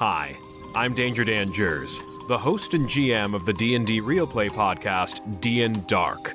Hi, I'm Danger Dan Jers, the host and GM of the D&D Real Play podcast, D&D Dark.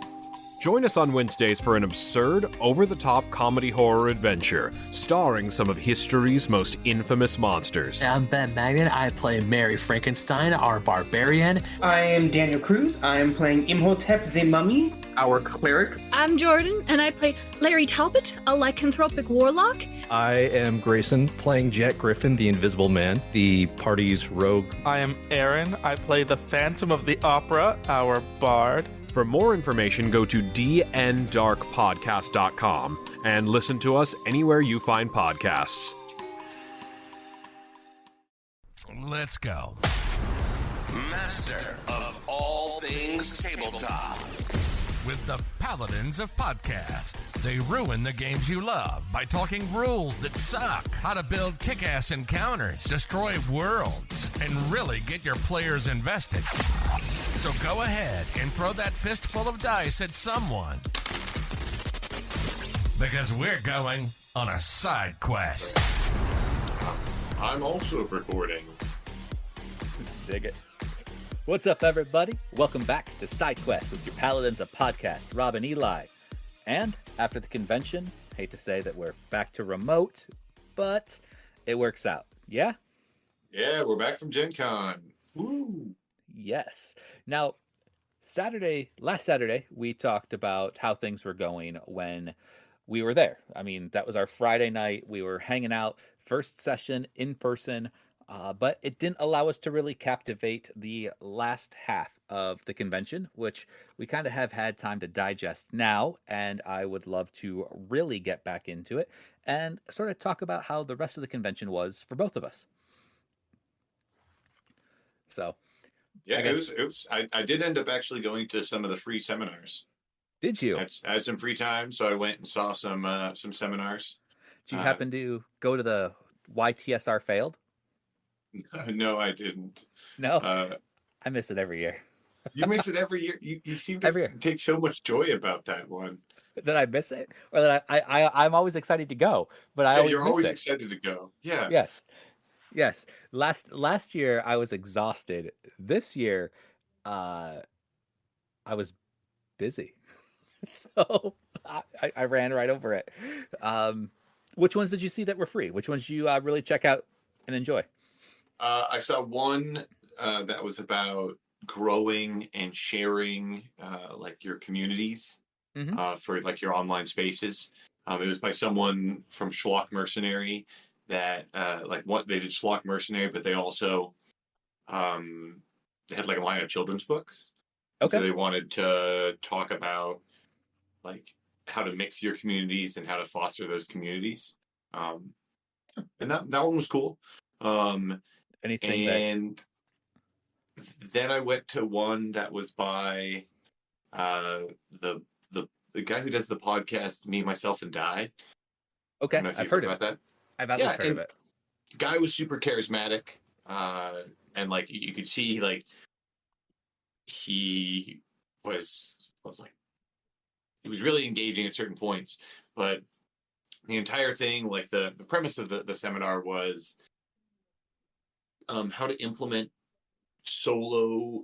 Join us on Wednesdays for an absurd, over-the-top comedy horror adventure, starring some of history's most infamous monsters. I'm Ben Magnet. I play Mary Frankenstein, our barbarian. I am Daniel Cruz. I am playing Imhotep the Mummy, our cleric. I'm Jordan, and I play Larry Talbot, a lycanthropic warlock. I am Grayson, playing Jet Griffin, the Invisible Man, the party's rogue. I am Aaron. I play the Phantom of the Opera, our bard. For more information, go to dndarkpodcast.com and listen to us anywhere you find podcasts. Let's go. Master of all things tabletop. With the Paladins of Podcast. They ruin the games you love by talking rules that suck, how to build kick-ass encounters, destroy worlds, and really get your players invested. So go ahead and throw that fistful of dice at someone. Because we're going on a side quest. I'm also recording. Dig it. What's up, everybody? Welcome back to SideQuests with your Paladins of Podcast, Rob and Eli. And after the convention, hate to say that we're back to remote, but it works out. Yeah? Yeah, we're back from GenCon. Woo! Yes. Now, last Saturday, we talked about how things were going when we were there. I mean, that was our Friday night. We were hanging out, first session in person, but it didn't allow us to really captivate the last half of the convention, which we kind of have had time to digest now, and I would love to really get back into it and sort of talk about how the rest of the convention was for both of us. So, yeah, I did end up actually going to some of the free seminars. Did you? I had some free time, so I went and saw some seminars. Did you happen to go to the YTSR Failed? No, I didn't. No, I miss it every year. You miss it every year. You seem to take so much joy about that one. That I miss it, or that I'm always excited to go, but you're always excited to go. Yeah. Yes. Last year I was exhausted. This year, I was busy, so I ran right over it. Which ones did you see that were free? Which ones did you really check out and enjoy? I saw one that was about growing and sharing like your communities for like your online spaces. It was by someone from Schlock Mercenary that they did Schlock Mercenary, but they also they had like a line of children's books. Okay. So they wanted to talk about like how to mix your communities and how to foster those communities. And that one was cool. Then I went to one that was by the guy who does the podcast Me, Myself, and Die. Okay, I've heard about that. I've heard of it. The guy was super charismatic, and like you could see, like he was like he was really engaging at certain points, but the entire thing, like the premise of the seminar was how to implement solo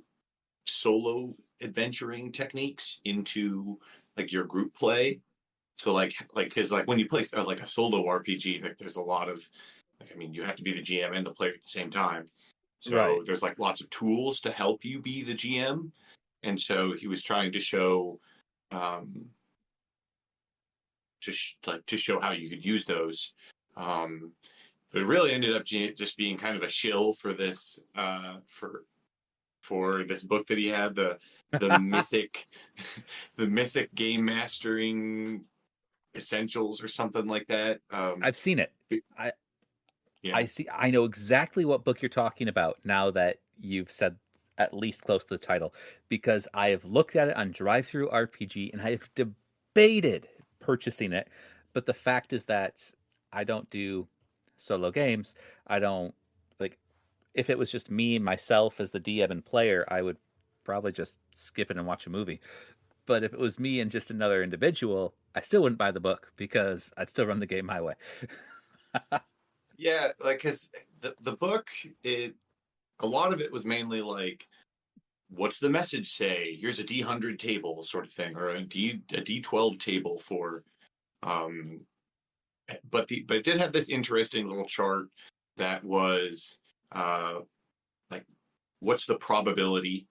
adventuring techniques into like your group play. So like because like when you play like a solo RPG, like there's a lot of you have to be the GM and the player at the same time. So there's like lots of tools to help you be the GM. And so he was trying to show to show how you could use those. But it really ended up just being kind of a shill for this for this book that he had, the mythic game mastering essentials or something like that. I've seen it. I know exactly what book you're talking about now that you've said at least close to the title, because I have looked at it on Drive-Thru RPG and I have debated purchasing it. But the fact is that I don't do solo games. I don't if it was just me and myself as the DM and player, I would probably just skip it and watch a movie. But if it was me and just another individual, I still wouldn't buy the book because I'd still run the game my way. Yeah, like because the book, a lot of it was mainly like, what's the message say? Here's a D100 table sort of thing, or a D12 table for, um, but it did have this interesting little chart that was like, what's the probability?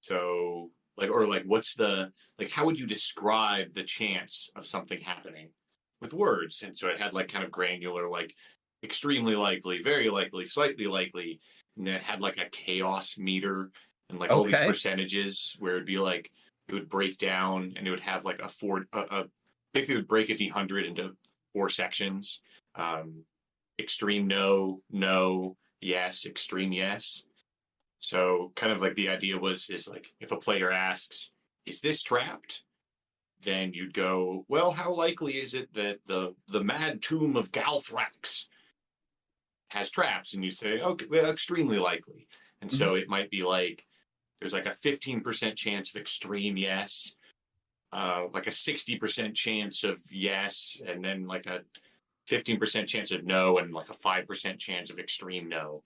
So like, or like, what's the, like, how would you describe the chance of something happening with words? And so it had like kind of granular, like extremely likely, very likely, slightly likely, and then it had like a chaos meter and like all these Okay. percentages where it'd be like, it would break down and it would have like basically it would break a D100 into 4 sections. Extreme no, no, yes, extreme yes. So kind of like the idea is like, if a player asks, is this trapped? Then you'd go, well, how likely is it that the mad tomb of Galthrax has traps? And you say, okay, well, extremely likely. And so it might be like, there's like a 15% chance of extreme yes, like a 60% chance of yes, and then like a 15% chance of no, and like a 5% chance of extreme no.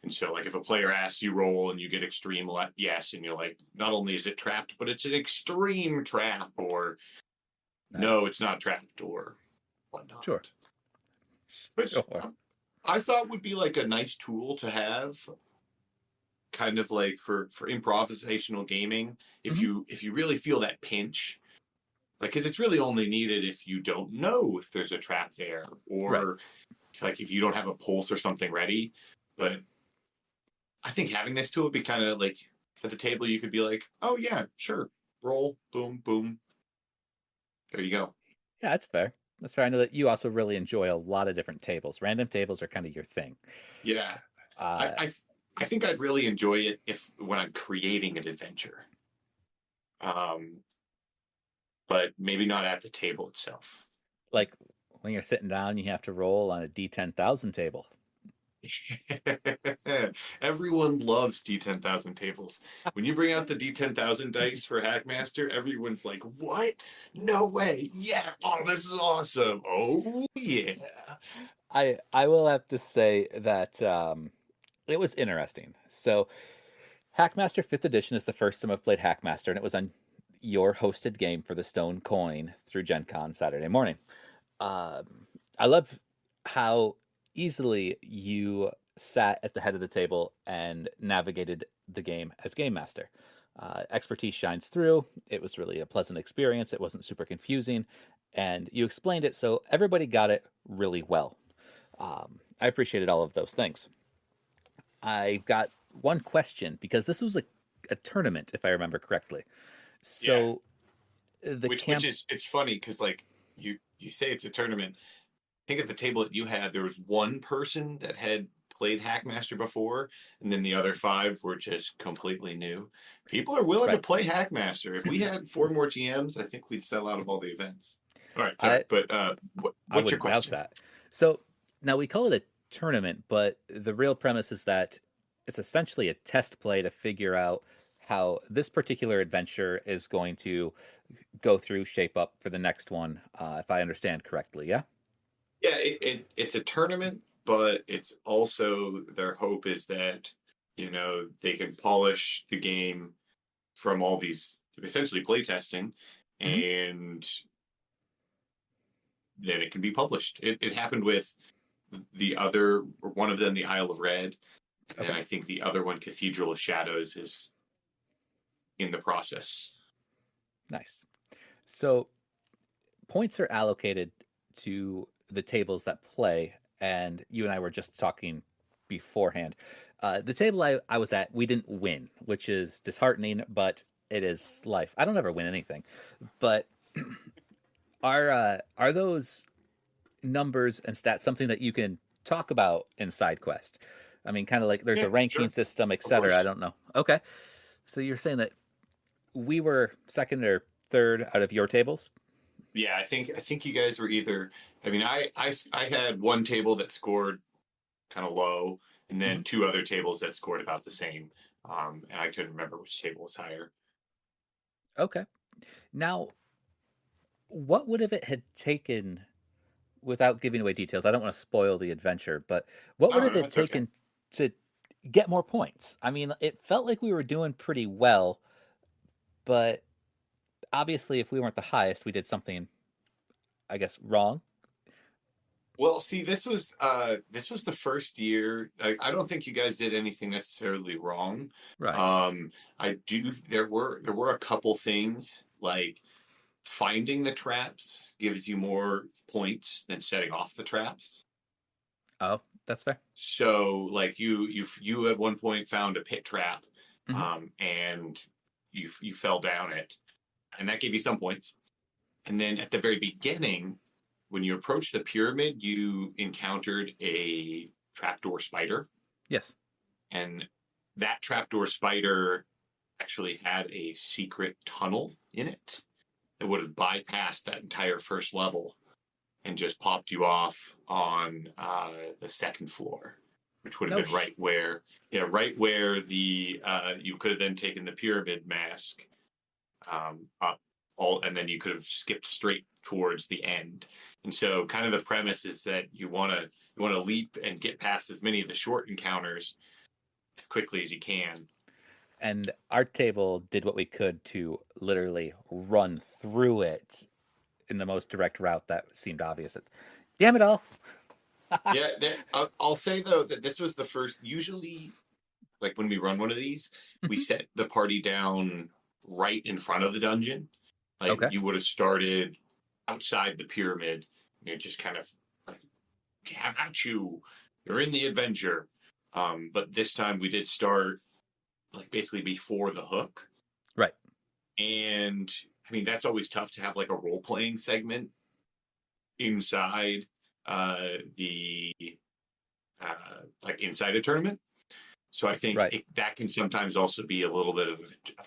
And so, like, if a player asks you roll and you get extreme yes, and you're like, not only is it trapped, but it's an extreme trap, or no, it's not trapped, or whatnot. Sure. Which I thought would be like a nice tool to have, kind of like for improvisational gaming. If you really feel that pinch, like, because it's really only needed if you don't know if there's a trap there, or like if you don't have a pulse or something ready. But I think having this tool would be kind of like, at the table, you could be like, oh, yeah, sure. Roll, boom, boom. There you go. Yeah, that's fair. That's fair. I know that you also really enjoy a lot of different tables. Random tables are kind of your thing. Yeah. I think I'd really enjoy it when I'm creating an adventure. But maybe not at the table itself. Like when you're sitting down, you have to roll on a D10,000 table. Everyone loves D10,000 tables. When you bring out the D10,000 dice for Hackmaster, everyone's like, what? No way. Yeah. Oh, this is awesome. Oh, yeah. I will have to say that it was interesting. So Hackmaster 5th edition is the first time I've played Hackmaster, and it was on your hosted game for the Stone Coin through GenCon Saturday morning. I love how easily you sat at the head of the table and navigated the game as game master. Expertise shines through. It was really a pleasant experience. It wasn't super confusing, and you explained it so everybody got it really well. I appreciated all of those things. I've got one question, because this was a tournament, if I remember correctly. So which is, it's funny because like you say it's a tournament. I think at the table that you had, there was one person that had played Hackmaster before, and then the other 5 were just completely new. People are willing to play Hackmaster. If we had 4 more GMs, I think we'd sell out of all the events. All right, sorry, but what's your question? That. So now we call it a tournament, but the real premise is that it's essentially a test play to figure out how this particular adventure is going to go through, shape up for the next one, if I understand correctly. Yeah. Yeah, it's a tournament, but it's also, their hope is that, they can polish the game from all these, essentially playtesting, and then it can be published. It happened with one of them, the Isle of Red, and I think the other one, Cathedral of Shadows, is in the process. Nice. So points are allocated to the tables that play, and you and I were just talking beforehand. The table I was at, we didn't win, which is disheartening, but it is life. I don't ever win anything. But are those numbers and stats something that you can talk about in SideQuest? I mean, kind of like there's a ranking system, etc. I don't know. Okay. So you're saying that we were second or third out of your tables? Yeah, I think you guys were either. I mean, I had one table that scored kind of low, and then 2 other tables that scored about the same. And I couldn't remember which table was higher. Okay. Now, what would have it had taken without giving away details, I don't want to spoil the adventure, but what would Oh, it no, have it's okay. taken to get more points? I mean, it felt like we were doing pretty well, but obviously, if we weren't the highest, we did something, I guess, wrong. Well, see, this was the first year. I don't think you guys did anything necessarily wrong. Right. There were a couple things like finding the traps gives you more points than setting off the traps. Oh, that's fair. So, like you at one point found a pit trap, Mm-hmm. and you fell down it, and that gave you some points. And then at the very beginning, when you approached the pyramid, you encountered a trapdoor spider, Yes. and that trapdoor spider actually had a secret tunnel in it that would have bypassed that entire first level and just popped you off on the second floor, which would have been right where the you could have then taken the pyramid mask up all, and then you could have skipped straight towards the end. And so, kind of the premise is that you want to leap and get past as many of the short encounters as quickly as you can. And our table did what we could to literally run through it in the most direct route that seemed obvious. Damn it all. Yeah, I'll say though that this was the first. Usually, like when we run one of these, we set the party down right in front of the dungeon. Like Okay. you would have started outside the pyramid. You're just kind of like, have at you. You're in the adventure. But this time we did start like basically before the hook. Right. And I mean, that's always tough to have like a role playing segment inside the like inside a tournament. So I think that can sometimes also be a little bit of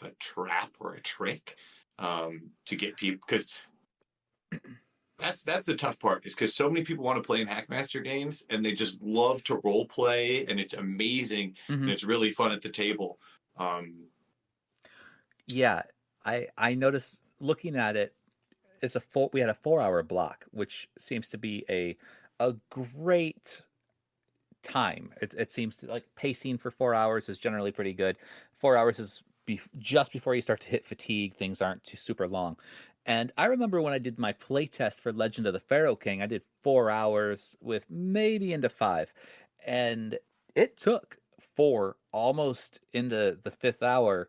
a trap or a trick to get people, because that's the tough part, is because so many people want to play in Hackmaster games and they just love to role play, and it's amazing and it's really fun at the table. Yeah, I noticed looking at it, we had a 4-hour block, which seems to be a great time. It seems to, like, pacing for 4 hours is generally pretty good. 4 hours is just before you start to hit fatigue. Things aren't too super long. And I remember when I did my play test for Legend of the Pharaoh King, I did 4 hours with maybe into 5. And it took 4 almost into the 5th hour.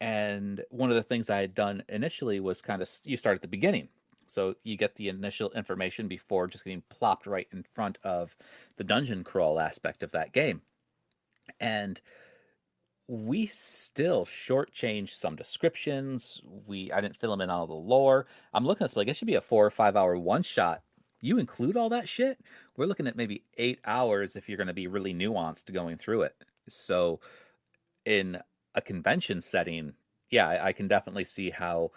And one of the things I had done initially was kind of, you start at the beginning. So you get the initial information before just getting plopped right in front of the dungeon crawl aspect of that game. And we still shortchanged some descriptions. I didn't fill them in all the lore. I'm looking at this like it should be a 4 or 5 hour one shot. You include all that shit, we're looking at maybe 8 hours if you're going to be really nuanced going through it. So in a convention setting, yeah, I can definitely see how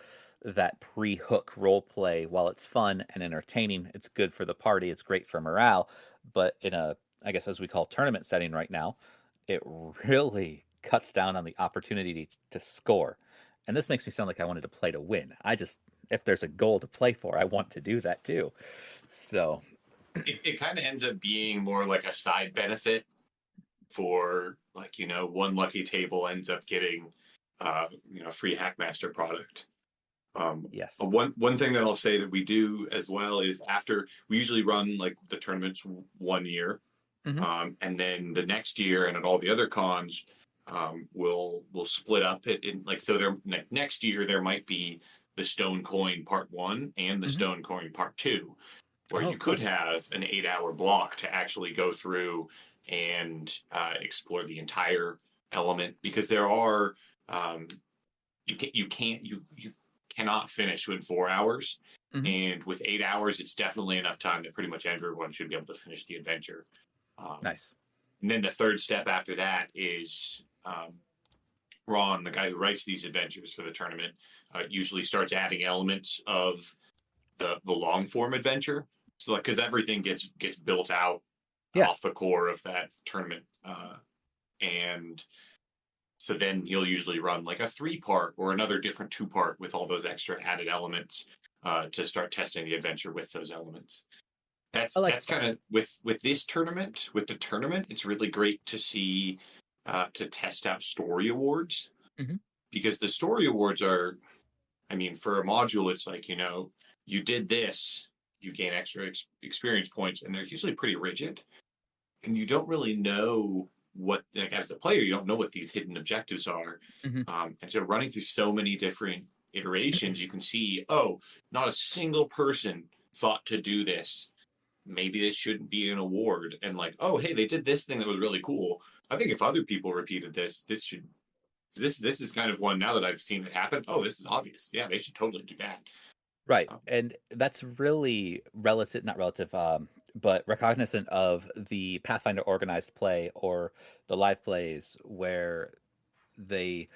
that pre-hook role play, while it's fun and entertaining, it's good for the party, it's great for morale, but in a, I guess as we call tournament setting right now, it really cuts down on the opportunity to score. And this makes me sound like I wanted to play to win. If there's a goal to play for, I want to do that too. So it kind of ends up being more like a side benefit for, like, one lucky table ends up getting free Hackmaster product. Yes. One thing that I'll say that we do as well is, after we usually run like the tournaments 1 year, and then the next year and at all the other cons, we'll split up it in, like, so there next year there might be the Stone Coin Part 1 and the Stone Coin Part 2, where you could have an 8-hour block to actually go through and explore the entire element, because there are you cannot finish in 4 hours, and with 8 hours it's definitely enough time that pretty much everyone should be able to finish the adventure. Nice. And then the third step after that is Ron, the guy who writes these adventures for the tournament, usually starts adding elements of the long form adventure, so, like, because everything gets built out off the core of that tournament, and so then he'll usually run like a 3-part or another different 2-part with all those extra added elements to start testing the adventure with those elements. That's kind of with this tournament. With the tournament, it's really great to see to test out story awards, because the story awards are, I mean, for a module, it's like, you did this, you gain extra experience points, and they're usually pretty rigid, and you don't really know what, like, as a player, you don't know what these hidden objectives are, and so running through so many different iterations, you can see, oh, not a single person thought to do this. Maybe this shouldn't be an award, and like, oh, hey, they did this thing that was really cool. I think if other people repeated this is kind of one, now that I've seen it happen. Oh, this is obvious. Yeah, they should totally do that. Right. And that's really not relative, but recognizant of the Pathfinder organized play or the live plays, where they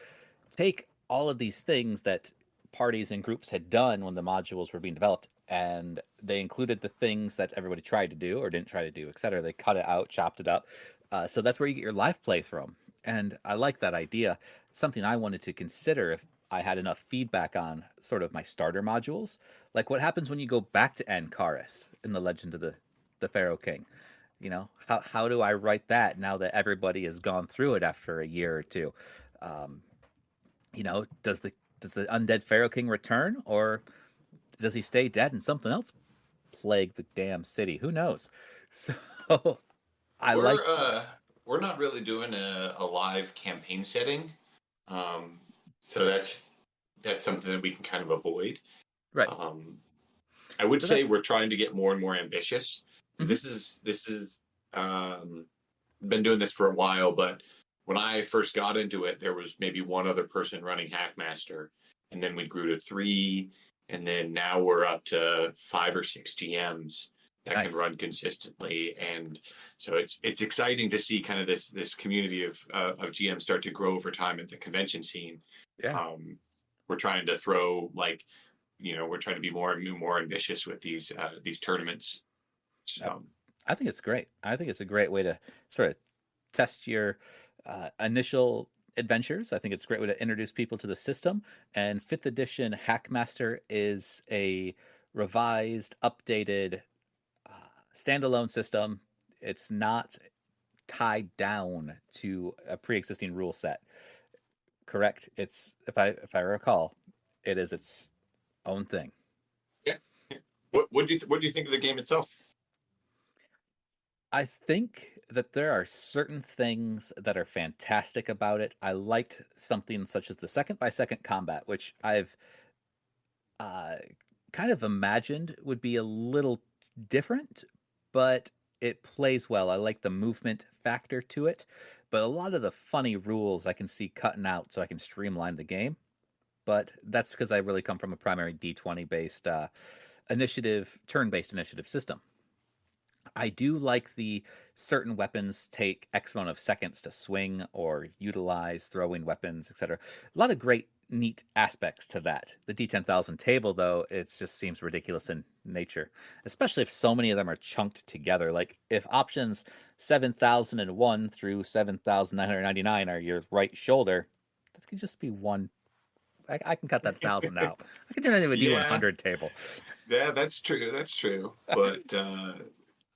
take all of these things that parties and groups had done when the modules were being developed, and they included the things that everybody tried to do or didn't try to do, etc. They cut it out, chopped it up. So that's where you get your live play from. And I like that idea. Something I wanted to consider if I had enough feedback on sort of my starter modules. Like, what happens when you go back to Ancaris in the Legend of the Pharaoh King? How do I write that now that everybody has gone through it after a year or two? Does the undead Pharaoh King return, or does he stay dead and something else plague the damn city? Who knows? So we're not really doing a live campaign setting, so that's something that we can kind of avoid. Right. I would say we're trying to get more and more ambitious. This is been doing this for a while, but when I first got into it, there was maybe one other person running Hackmaster, and then we grew to 3, and then now we're up to 5 or 6 GMs that can run consistently. And so it's exciting to see kind of this community of GMs start to grow over time at the convention scene. Yeah. We're trying to throw, like, we're trying to be more and more ambitious with these tournaments. So I think it's great. I think it's a great way to sort of test your initial adventures. I think it's a great way to introduce people to the system. And 5th edition Hackmaster is a revised, updated, standalone system. It's not tied down to a pre-existing rule set. Correct? It's, if I recall, it is its own thing. Yeah. What do you think of the game itself? I think that there are certain things that are fantastic about it. I liked something such as the second-by-second combat, which I've kind of imagined would be a little different, but it plays well. I like the movement factor to it, but a lot of the funny rules I can see cutting out so I can streamline the game. But that's because I really come from a primary D20-based turn-based initiative system. I do like the certain weapons take X amount of seconds to swing or utilize, throwing weapons, etc. A lot of great, neat aspects to that. The D10,000 table, though, it just seems ridiculous in nature, especially if so many of them are chunked together. Like, if options 7,001 through 7,999 are your right shoulder, that could just be one. I can cut that 1,000 out. I can turn it into a D100 table. Yeah, that's true. But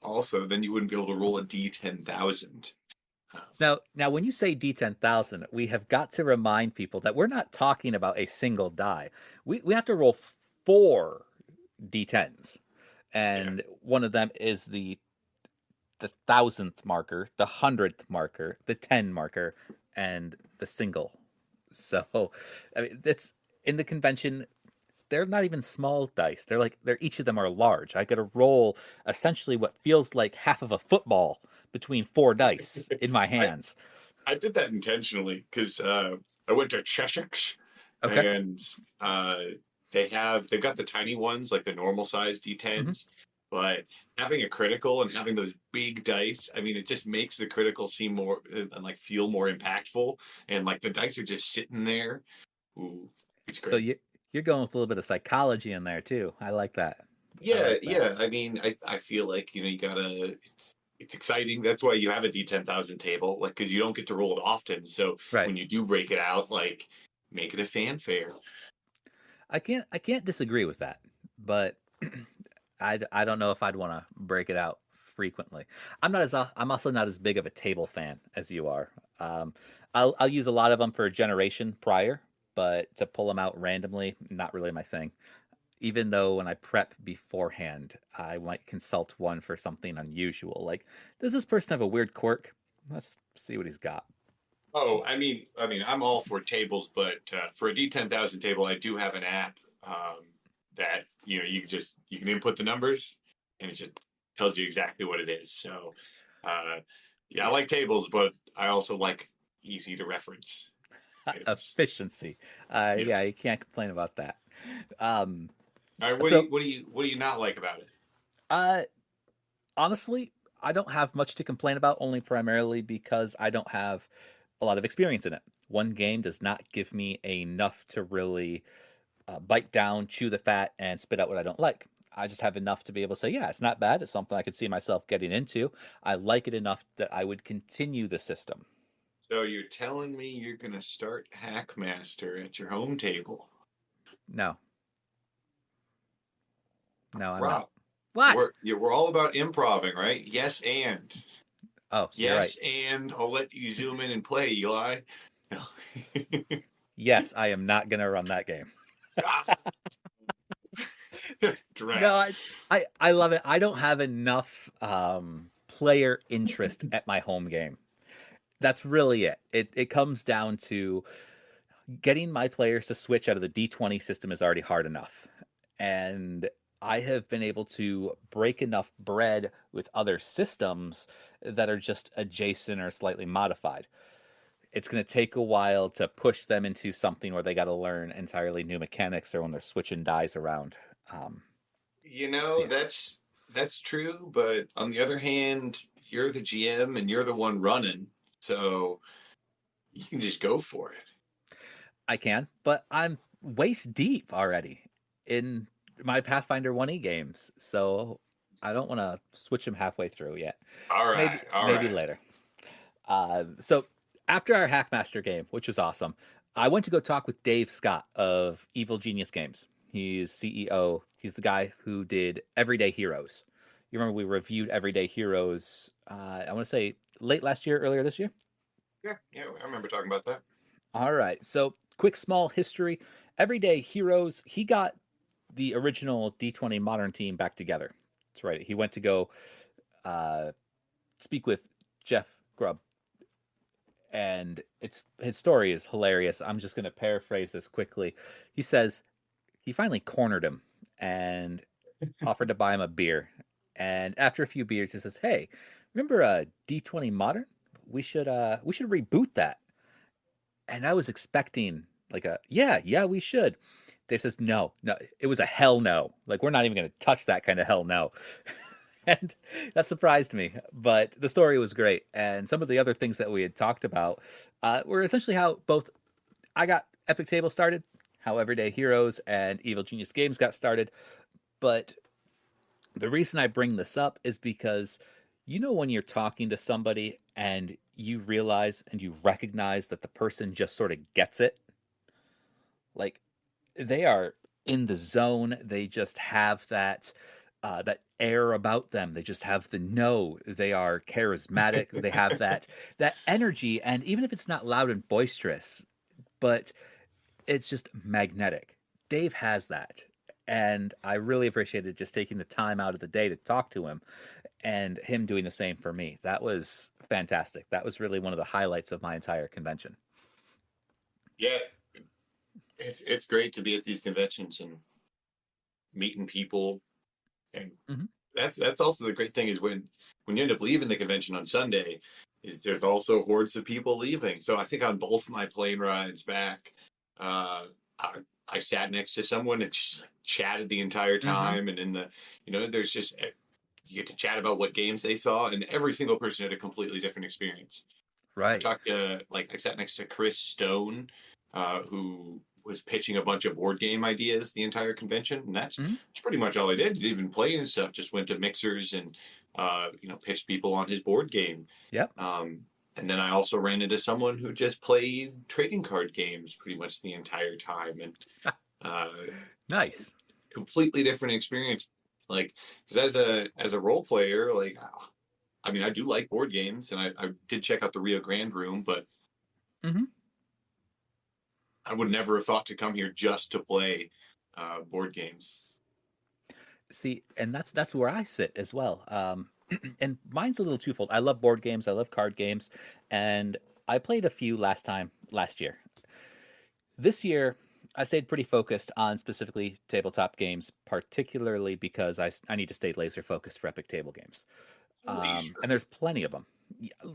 also, then you wouldn't be able to roll a D10,000. Now, when you say D10,000, we have got to remind people that we're not talking about a single die. We have to roll 4 D10s, and one of them is the 1,000th marker, the 100th marker, the 10 marker, and the single. So, I mean, that's in the convention. They're not even small dice. They're each of them are large. I got to roll essentially what feels like half of a football between 4 dice in my hands. I did that intentionally because I went to Cheshire, and they've got the tiny ones, like the normal size D10s, but having a critical and having those big dice, I mean, it just makes the critical seem more and like feel more impactful, and like the dice are just sitting there. Ooh, it's great. So you're going with a little bit of psychology in there too. I like that. Yeah. I mean, I feel like, you gotta. It's exciting. That's why you have a D10,000 table, like, because you don't get to roll it often. So when you do break it out, like, make it a fanfare. I can't disagree with that, but I don't know if I'd want to break it out frequently. I'm also not as big of a table fan as you are. I'll use a lot of them for a generation prior, but to pull them out randomly, not really my thing. Even though when I prep beforehand, I might consult one for something unusual. Like, does this person have a weird quirk? Let's see what he's got. Oh, I'm all for tables, but for a D10,000 table, I do have an app that you can input the numbers, and it just tells you exactly what it is. So, yeah, I like tables, but I also like easy to reference items. Efficiency. Yes. Yeah, you can't complain about that. All right, what do you not like about it? Honestly, I don't have much to complain about, only primarily because I don't have a lot of experience in it. One game does not give me enough to really bite down, chew the fat, and spit out what I don't like. I just have enough to be able to say, yeah, it's not bad. It's something I could see myself getting into. I like it enough that I would continue the system. So you're telling me you're going to start Hackmaster at your home table? No. No, I'm Rob, not. What? We're all about improving, right? Yes, and. Oh, yes, right. and I'll let you zoom in and play, Eli. No. Yes, I am not going to run that game. No, I love it. I don't have enough player interest at my home game. That's really it. It comes down to getting my players to switch out of the D20 system is already hard enough. And I have been able to break enough bread with other systems that are just adjacent or slightly modified. It's going to take a while to push them into something where they got to learn entirely new mechanics or when they're switching dies around. That's true, but on the other hand, you're the GM and you're the one running, so you can just go for it. I can, but I'm waist deep already in my Pathfinder 1E games, so I don't want to switch them halfway through yet. All right, maybe later. So after our Hackmaster game, which was awesome, I went to go talk with Dave Scott of Evil Genius Games. He's CEO. He's the guy who did Everyday Heroes. You remember we reviewed Everyday Heroes, I want to say late last year, earlier this year? Yeah, I remember talking about that. All right. So quick, small history. Everyday Heroes, he got the original D20 Modern team back together. That's right. He went to go speak with Jeff Grubb. And his story is hilarious. I'm just going to paraphrase this quickly. He says he finally cornered him and offered to buy him a beer. And after a few beers, he says, "Hey, remember D20 Modern? We should reboot that." And I was expecting like yeah, we should. Dave says, no, it was a hell no. Like, we're not even going to touch that kind of hell no. And that surprised me, but the story was great. And some of the other things that we had talked about were essentially how both I got Epic Table started, how Everyday Heroes and Evil Genius Games got started. But the reason I bring this up is because, when you're talking to somebody and you realize and you recognize that the person just sort of gets it, like they are in the zone. They just have that air about them. They just have the know. They are charismatic. They have that energy. And even if it's not loud and boisterous, but it's just magnetic. Dave has that. And I really appreciated just taking the time out of the day to talk to him and him doing the same for me. That was fantastic. That was really one of the highlights of my entire convention. Yeah. It's great to be at these conventions and meeting people. And that's also the great thing is when you end up leaving the convention on Sunday, is there's also hordes of people leaving. So I think on both my plane rides back, I sat next to someone and just chatted the entire time. And in the, there's just, you get to chat about what games they saw, and every single person had a completely different experience. Right. I sat next to Chris Stone, who was pitching a bunch of board game ideas the entire convention, and that's pretty much all I did. Didn't even play and stuff. Just went to mixers and pitched people on his board game. Yep. And then I also ran into someone who just played trading card games pretty much the entire time, and nice, completely different experience. Like, because as a role player, like, I mean, I do like board games, and I did check out the Rio Grande room, but I would never have thought to come here just to play board games. See, and that's where I sit as well. And mine's a little twofold. I love board games. I love card games, and I played a few last year. This year, I stayed pretty focused on specifically tabletop games, particularly because I need to stay laser focused for epic table games. And there's plenty of them.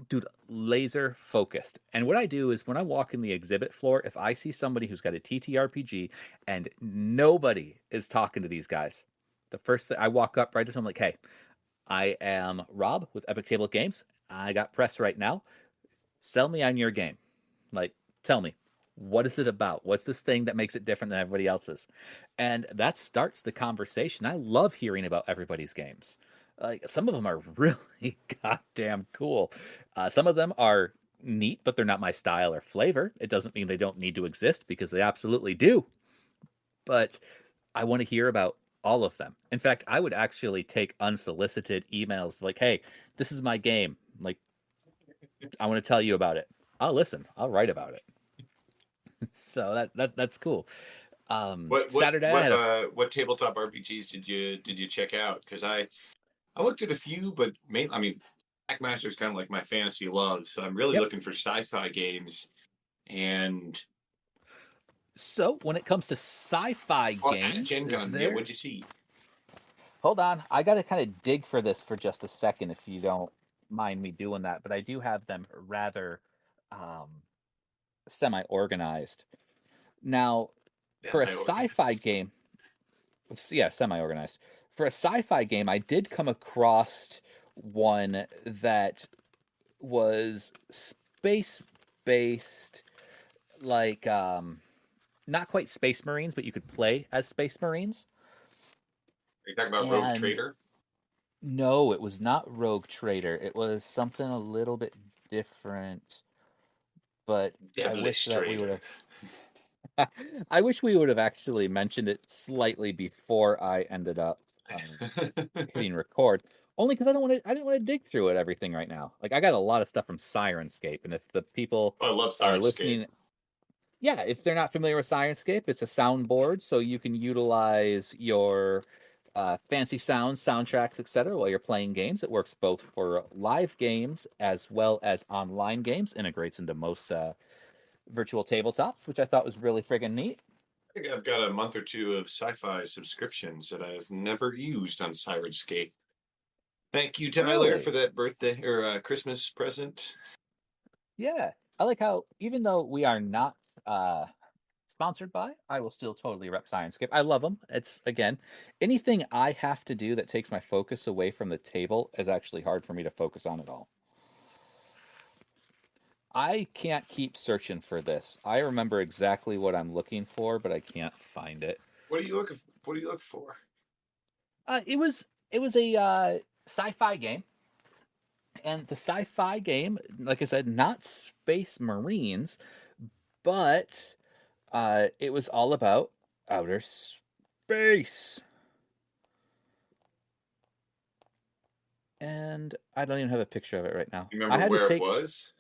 Dude, laser focused. And what I do is when I walk in the exhibit floor, if I see somebody who's got a TTRPG and nobody is talking to these guys, the first thing I walk up right to them, like, hey, I am Rob with Epic Table Games. I got press right now. Sell me on your game. Like, tell me, what is it about? What's this thing that makes it different than everybody else's? And that starts the conversation. I love hearing about everybody's games. Like, some of them are really goddamn cool. Some of them are neat, but they're not my style or flavor. It doesn't mean they don't need to exist, because they absolutely do. But I want to hear about all of them. In fact, I would actually take unsolicited emails like, hey, this is my game. Like, I want to tell you about it. I'll listen. I'll write about it. So that's cool. Saturday, what tabletop RPGs did you check out? Because I looked at a few, but mainly, I mean, Hackmaster is kind of like my fantasy love, so I'm really looking for sci-fi games. And so when it comes to sci-fi games, at GenCon, what'd you see? Hold on, I got to kind of dig for this for just a second, if you don't mind me doing that. But I do have them rather semi-organized. Now, for a sci-fi game, semi-organized. For a sci-fi game, I did come across one that was space-based, like not quite Space Marines, but you could play as Space Marines. Are you talking about Rogue Trader? No, it was not Rogue Trader. It was something a little bit different. But I wish that we would have. I wish we would have actually mentioned it slightly before I ended up hitting record. Only because I didn't want to dig through everything right now. Like, I got a lot of stuff from Sirenscape, and if the people I love are listening, if they're not familiar with Sirenscape, it's a soundboard, so you can utilize your fancy sounds, soundtracks, etc. while you're playing games. It works both for live games as well as online games. Integrates into most virtual tabletops, which I thought was really friggin' neat. I think I've got a month or two of sci-fi subscriptions that I've never used on Sirenscape. Thank you, Tyler, for that birthday or Christmas present. Yeah, I like how, even though we are not sponsored by, I will still totally rep Sirenscape. I love them. It's, again, anything I have to do that takes my focus away from the table is actually hard for me to focus on at all. I can't keep searching for this. I remember exactly what I'm looking for, but I can't find it. What are you looking for? It was a sci-fi game. And the sci-fi game, like I said, not Space Marines, but it was all about outer space. And I don't even have a picture of it right now. You remember where it was?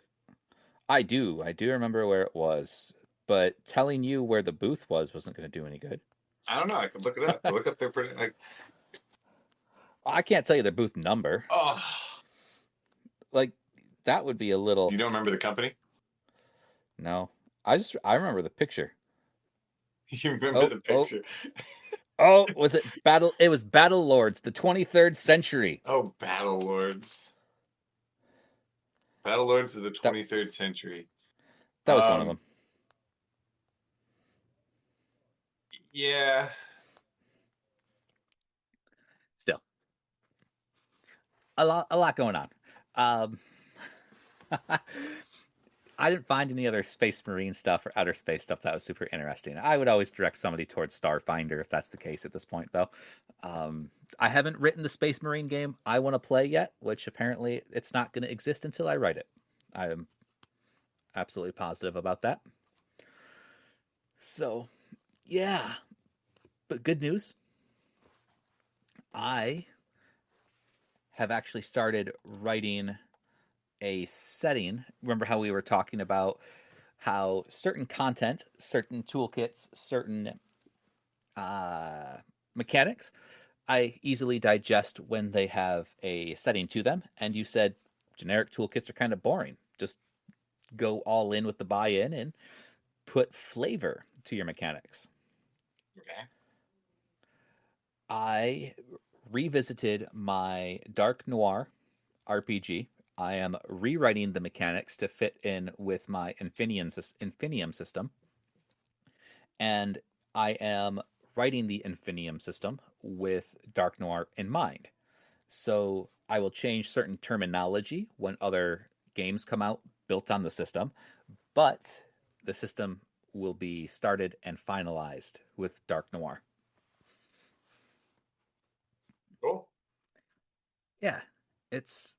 I do remember where it was, but telling you where the booth wasn't going to do any good. I don't know. I could look it up. Look up their I can't tell you their booth number. Oh, like, that would be a little. You don't remember the company? No, I remember the picture. You remember the picture? Was it Battle? It was Battle Lords, the 23rd century. Oh, Battle Lords. Battle Lords of the 23rd century. That was one of them. Yeah. Still, a lot going on. I didn't find any other Space Marine stuff or outer space stuff that was super interesting. I would always direct somebody towards Starfinder if that's the case at this point, though. I haven't written the Space Marine game I want to play yet, which apparently it's not going to exist until I write it. I am absolutely positive about that. So, yeah. But good news. I have actually started writing a setting. Remember how we were talking about how certain content, certain toolkits, certain mechanics, I easily digest when they have a setting to them. And you said generic toolkits are kind of boring. Just go all in with the buy-in and put flavor to your mechanics. Okay. I revisited my Dark Noir RPG. I am rewriting the mechanics to fit in with my Infinium system. And I am writing the Infinium system with Dark Noir in mind. So I will change certain terminology when other games come out built on the system, but the system will be started and finalized with Dark Noir. Cool. Yeah, it's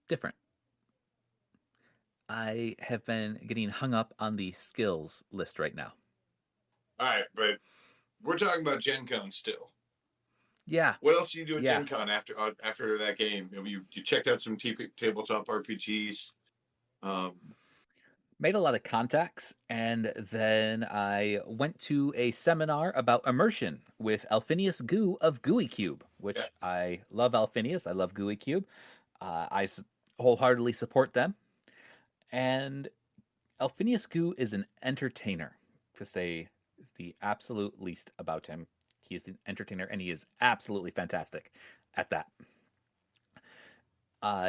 different. I have been getting hung up on the skills list right now. All right, but we're talking about GenCon still. Yeah. What else did you do at GenCon after that game? You checked out some tabletop RPGs. Made a lot of contacts, and then I went to a seminar about immersion with Alphinius Goo of Gooey Cube, which I love Alphinius. I love Gooey Cube. I wholeheartily support them. And Alphinius Goo is an entertainer, to say the absolute least about him. He is an entertainer, and he is absolutely fantastic at that.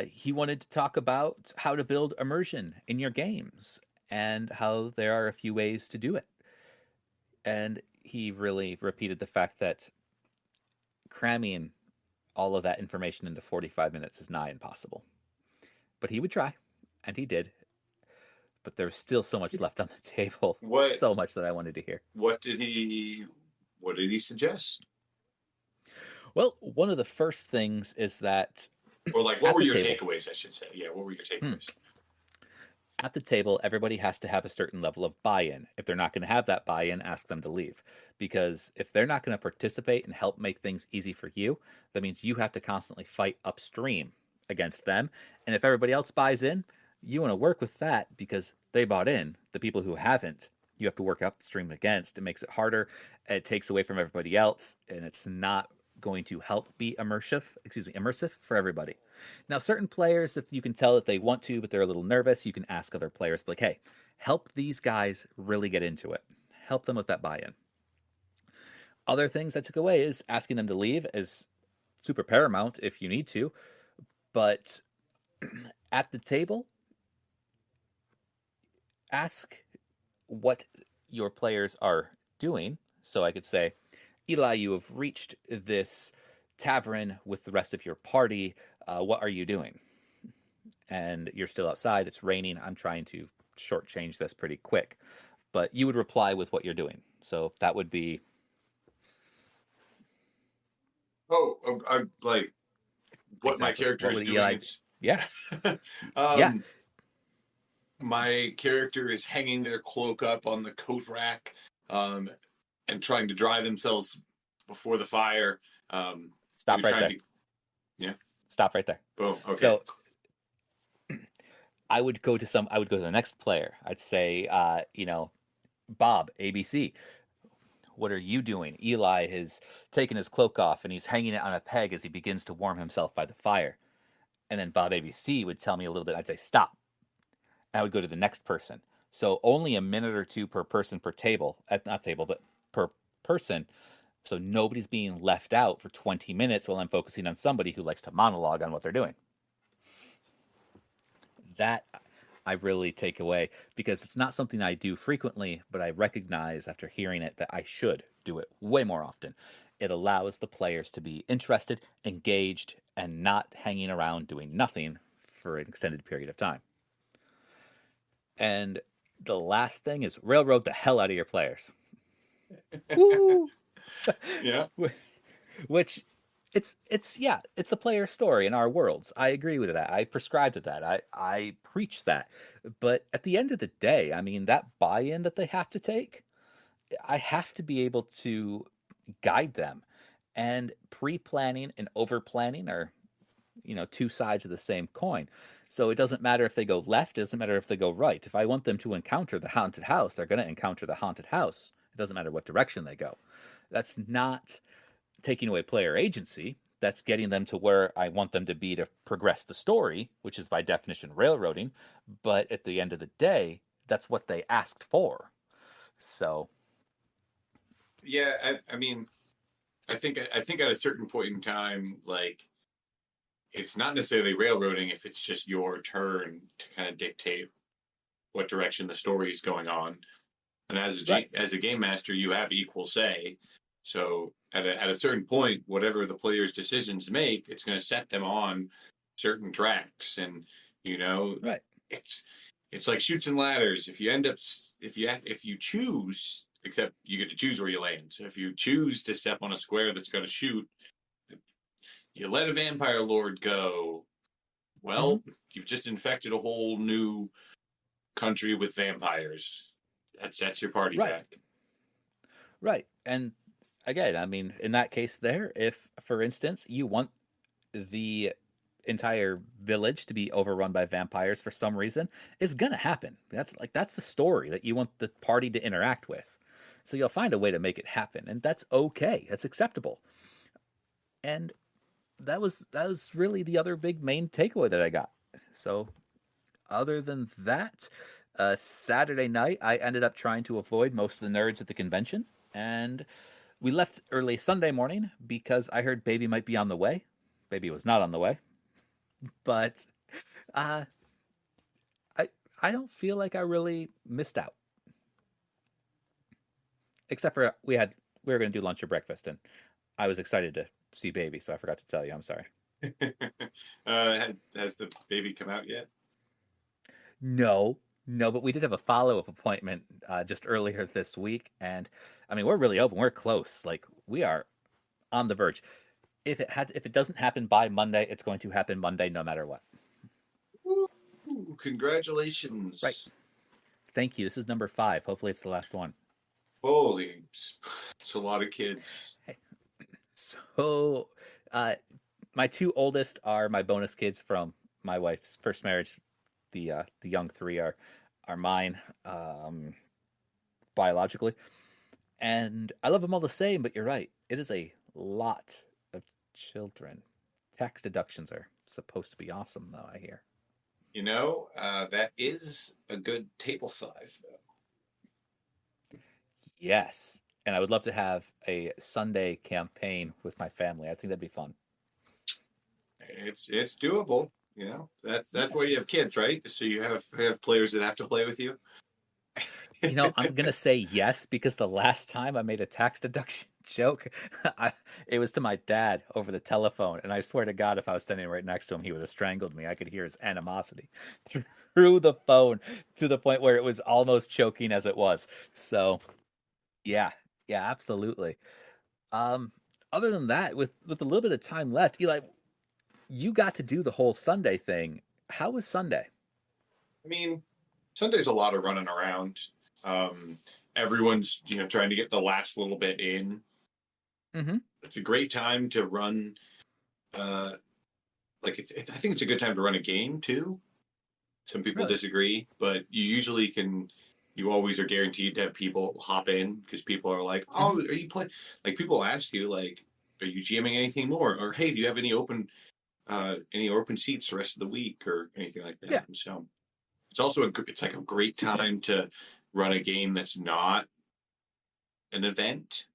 He wanted to talk about how to build immersion in your games and how there are a few ways to do it. And he really repeated the fact that cramming all of that information into 45 minutes is nigh impossible. But he would try, and he did. But there's still so much left on the table. So much that I wanted to hear. What did he suggest? Well, one of the first things is that, or like, what were your takeaways, I should say? Yeah, what were your takeaways? At the table, everybody has to have a certain level of buy-in. If they're not going to have that buy-in, ask them to leave. Because if they're not going to participate and help make things easy for you, that means you have to constantly fight upstream against them. And if everybody else buys in, you want to work with that because they bought in. The people who haven't, you have to work upstream against. It makes it harder. It takes away from everybody else, and it's not going to help be immersive for everybody. Now, certain players, if you can tell that they want to, but they're a little nervous, you can ask other players, like, hey, help these guys really get into it. Help them with that buy-in. Other things I took away is asking them to leave is super paramount if you need to, but at the table, ask what your players are doing. So I could say, Eli, you have reached this tavern with the rest of your party. What are you doing? And you're still outside. It's raining. I'm trying to shortchange this pretty quick. But you would reply with what you're doing. So that would be... I'm like, what my character is doing. Yeah. Yeah. My character is hanging their cloak up on the coat rack and trying to dry themselves before the fire. Stop right there. Stop right there. Boom. Okay. So I would go to the next player. I'd say, Bob, ABC, what are you doing? Eli has taken his cloak off and he's hanging it on a peg as he begins to warm himself by the fire. And then Bob ABC would tell me a little bit. I'd say, stop. I would go to the next person. So only a minute or two per person per table. Not table, but per person. So nobody's being left out for 20 minutes while I'm focusing on somebody who likes to monologue on what they're doing. That I really take away because it's not something I do frequently, but I recognize after hearing it that I should do it way more often. It allows the players to be interested, engaged, and not hanging around doing nothing for an extended period of time. And the last thing is railroad the hell out of your players. Woo! Yeah. Which it's the player story in our worlds. I agree with that. I prescribe to that. I preach that. But at the end of the day, I mean, that buy-in that they have to take, I have to be able to guide them And pre-planning and over-planning are, two sides of the same coin. So it doesn't matter if they go left, it doesn't matter if they go right. If I want them to encounter the haunted house, they're going to encounter the haunted house. It doesn't matter what direction they go. That's not taking away player agency. That's getting them to where I want them to be to progress the story, which is by definition railroading. But at the end of the day, that's what they asked for. So, yeah, I mean, I think at a certain point in time, like, it's not necessarily railroading if it's just your turn to kind of dictate what direction the story is going on. And as a game master, you have equal say. So at a certain point, whatever the player's decisions make, it's going to set them on certain tracks. And right. It's like Chutes and Ladders. If you choose, except you get to choose where you land. So if you choose to step on a square that's got a chute, you let a vampire lord go. Well, you've just infected a whole new country with vampires. That's your party pack. Right. And again, I mean, in that case there, if, for instance, you want the entire village to be overrun by vampires for some reason, it's going to happen. That's the story that you want the party to interact with. So you'll find a way to make it happen. And that's okay. That's acceptable. And that was really the other big main takeaway that I got. So other than that, Saturday night, I ended up trying to avoid most of the nerds at the convention, and we left early Sunday morning because I heard Baby might be on the way. Baby was not on the way, but I don't feel like I really missed out, except for we were going to do lunch or breakfast, and I was excited to see Baby, so I forgot to tell you. I'm sorry. Has the baby come out yet? No, but we did have a follow-up appointment just earlier this week, and I mean, we're really open. We're close. Like, we are on the verge. If it doesn't happen by Monday, it's going to happen Monday, no matter what. Ooh, congratulations! Right. Thank you. This is number 5. Hopefully, it's the last one. Holy, it's a lot of kids. Hey. So, my 2 oldest are my bonus kids from my wife's first marriage. The young 3 are mine, biologically, and I love them all the same. But you're right; it is a lot of children. Tax deductions are supposed to be awesome, though. I hear. That is a good table size, though. Yes, and I would love to have a Sunday campaign with my family. I think that'd be fun. It's doable. That's why you have kids, right? So you have players that have to play with you. I'm gonna say yes because the last time I made a tax deduction joke, it was to my dad over the telephone, and I swear to God, if I was standing right next to him, he would have strangled me. I could hear his animosity through the phone to the point where it was almost choking as it was. So, yeah, absolutely. Other than that, with a little bit of time left, Eli, you got to do the whole Sunday thing. How was Sunday? I mean, Sunday's a lot of running around. Everyone's trying to get the last little bit in. Mm-hmm. It's a great time to run. I think it's a good time to run a game too. Some people disagree, but you always are guaranteed to have people hop in because people are like, "Oh, are you playing?" Like, people ask you, like, "Are you GMing anything more?" Or, "Hey, do you have any open seats the rest of the week or anything like that?" Yeah. And so it's also it's like a great time to run a game that's not an event.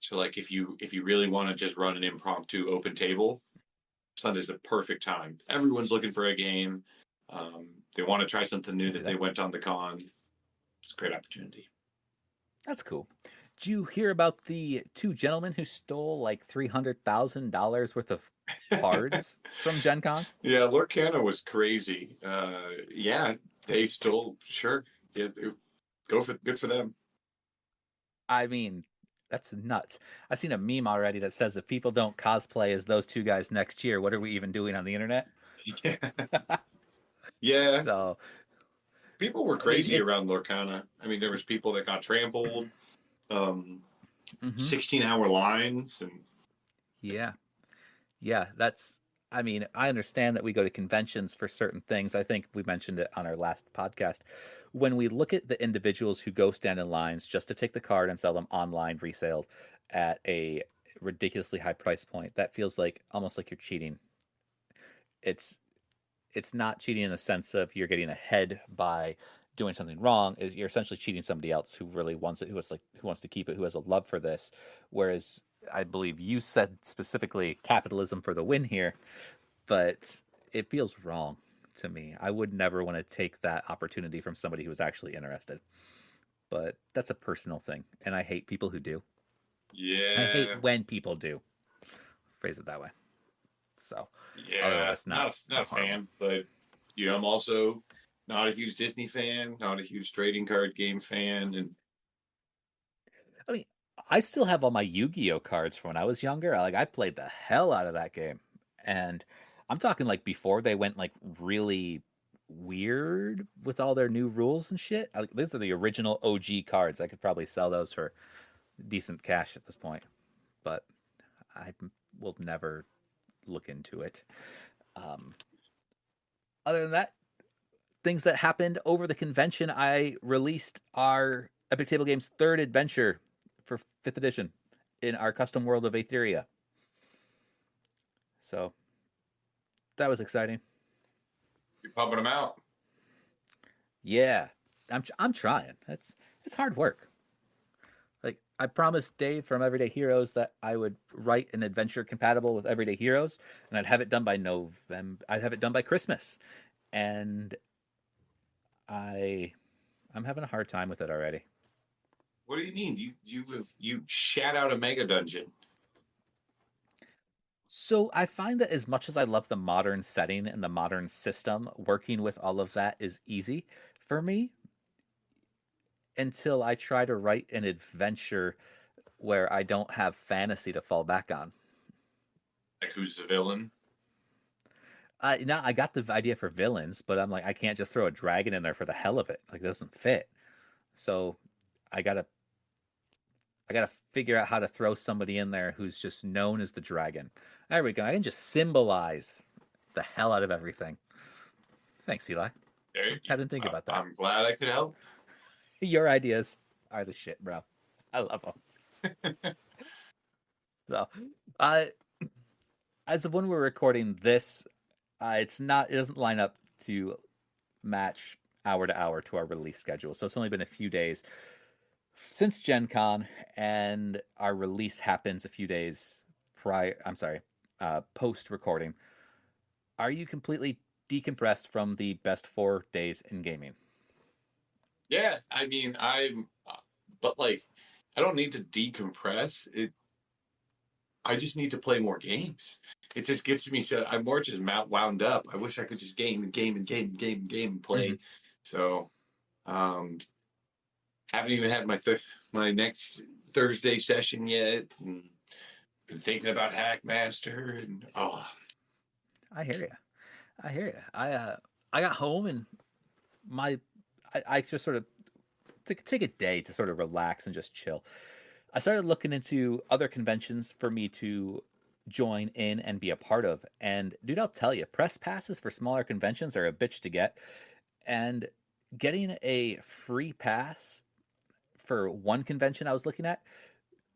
So, like, if you really want to just run an impromptu open table, Sunday's the perfect time. Everyone's looking for a game. They want to try something new that they went on the con. It's a great opportunity. That's cool. Did you hear about the 2 gentlemen who stole like $300,000 worth of cards from GenCon? Yeah, Lorcana was crazy. They stole. Sure. Yeah, good for them. I mean, that's nuts. I've seen a meme already that says if people don't cosplay as those 2 guys next year, what are we even doing on the internet? Yeah. Yeah. So people were crazy around Lorcana. I mean, there was people that got trampled, 16-hour lines, and Yeah. Yeah, I mean, I understand that we go to conventions for certain things. I think we mentioned it on our last podcast. When we look at the individuals who go stand in lines just to take the card and sell them online resale at a ridiculously high price point, that feels like almost like you're cheating. It's it's not cheating in the sense of you're getting ahead by doing something wrong. Is you're essentially cheating somebody else who really wants it, who wants to keep it, who has a love for this. Whereas I believe you said specifically capitalism for the win here, but it feels wrong to me. I would never want to take that opportunity from somebody who was actually interested. But that's a personal thing, and I hate people who do. I hate Yeah. when people do. Phrase it that way. So, Yeah. otherwise, Not a horrible. fan, but I'm also not a huge Disney fan, not a huge trading card game fan, and I mean, I still have all my Yu-Gi-Oh cards from when I was younger. I played the hell out of that game, and I'm talking like before they went like really weird with all their new rules and shit. These are the original OG cards. I could probably sell those for decent cash at this point, but I will never look into it. Other than that, things that happened over the convention, I released our Epic Table Games third adventure for 5th edition in our custom world of Aetheria. So that was exciting. you're pumping them out. Yeah, I'm trying. It's hard work. Like I promised Dave from Everyday Heroes that I would write an adventure compatible with Everyday Heroes, and I'd have it done by November. I'd have it done by Christmas, and I'm having a hard time with it already. What do you mean? You shat out a mega dungeon. So I find that as much as I love the modern setting and the modern system, working with all of that is easy for me until I try to write an adventure where I don't have fantasy to fall back on. Like who's the villain? Now I got the idea for villains, but I'm like, I can't just throw a dragon in there for the hell of it. Like, it doesn't fit. So I gotta figure out how to throw somebody in there who's just known as the dragon. There we go. I can just symbolize the hell out of everything. Thanks, Eli. I didn't think about that. I'm glad I could help. Your ideas are the shit, bro. I love them. So, as of when we're recording this, it doesn't line up to match hour to hour to our release schedule. So it's only been a few days since GenCon, and our release happens a few days post recording. Are you completely decompressed from the best 4 days in gaming? Yeah, I mean, but like, I don't need to decompress. I just need to play more games. It just gets me so I'm more just wound up. I wish I could just game and play. Mm-hmm. So, haven't even had my next Thursday session yet. And been thinking about Hackmaster and I hear you. I got home and I just sort of take a day to sort of relax and just chill. I started looking into other conventions for me to join in and be a part of. And dude, I'll tell you, press passes for smaller conventions are a bitch to get. And getting a free pass for one convention I was looking at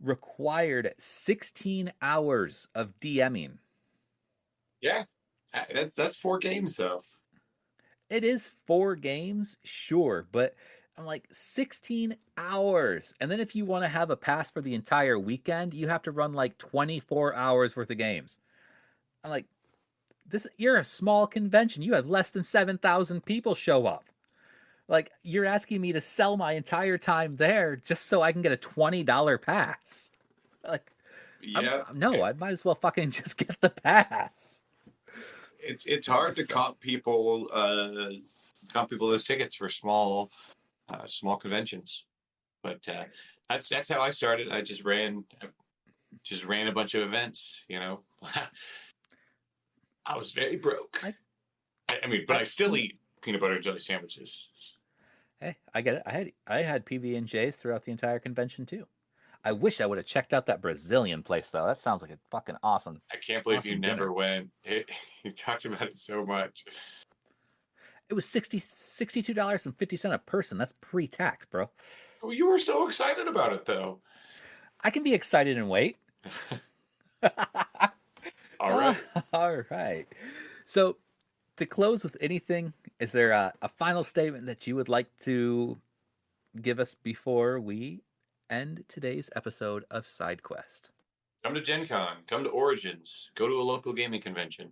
required 16 hours of DMing. Yeah, that's 4 games though. It is 4 games, sure, but I'm like 16 hours. And then if you want to have a pass for the entire weekend, you have to run like 24 hours worth of games. I'm like, you're a small convention. You have less than 7,000 people show up. Like, you're asking me to sell my entire time there just so I can get a $20 pass. Like, yeah. I might as well fucking just get the pass. It's hard to comp people those tickets for small conventions, but that's how I started. I just ran a bunch of events. I was very broke. I still eat peanut butter and jelly sandwiches. Hey, I get it. I had PB&Js throughout the entire convention too. I wish I would have checked out that Brazilian place, though. That sounds like a fucking awesome. I can't believe you Awesome never dinner. went. You talked about it so much. It was $62.50 a person. That's pre-tax, bro. Oh, you were so excited about it, though. I can be excited and wait. All right. All right. So, to close with anything, is there a final statement that you would like to give us before we end today's episode of SideQuest? Come to GenCon. Come to Origins. Go to a local gaming convention.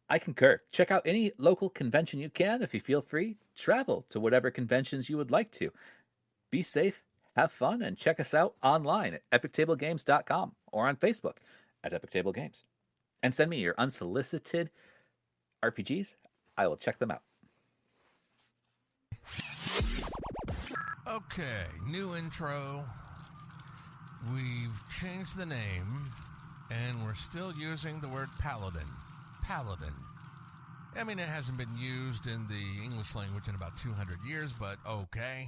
I concur. Check out any local convention you can. If you feel free, travel to whatever conventions you would like to. Be safe, have fun, and check us out online at epictablegames.com or on Facebook at Epic Table Games. And send me your unsolicited RPGs. I will check them out. Okay, new intro. We've changed the name, and we're still using the word paladin. Paladin. I mean, it hasn't been used in the English language in about 200 years, but okay.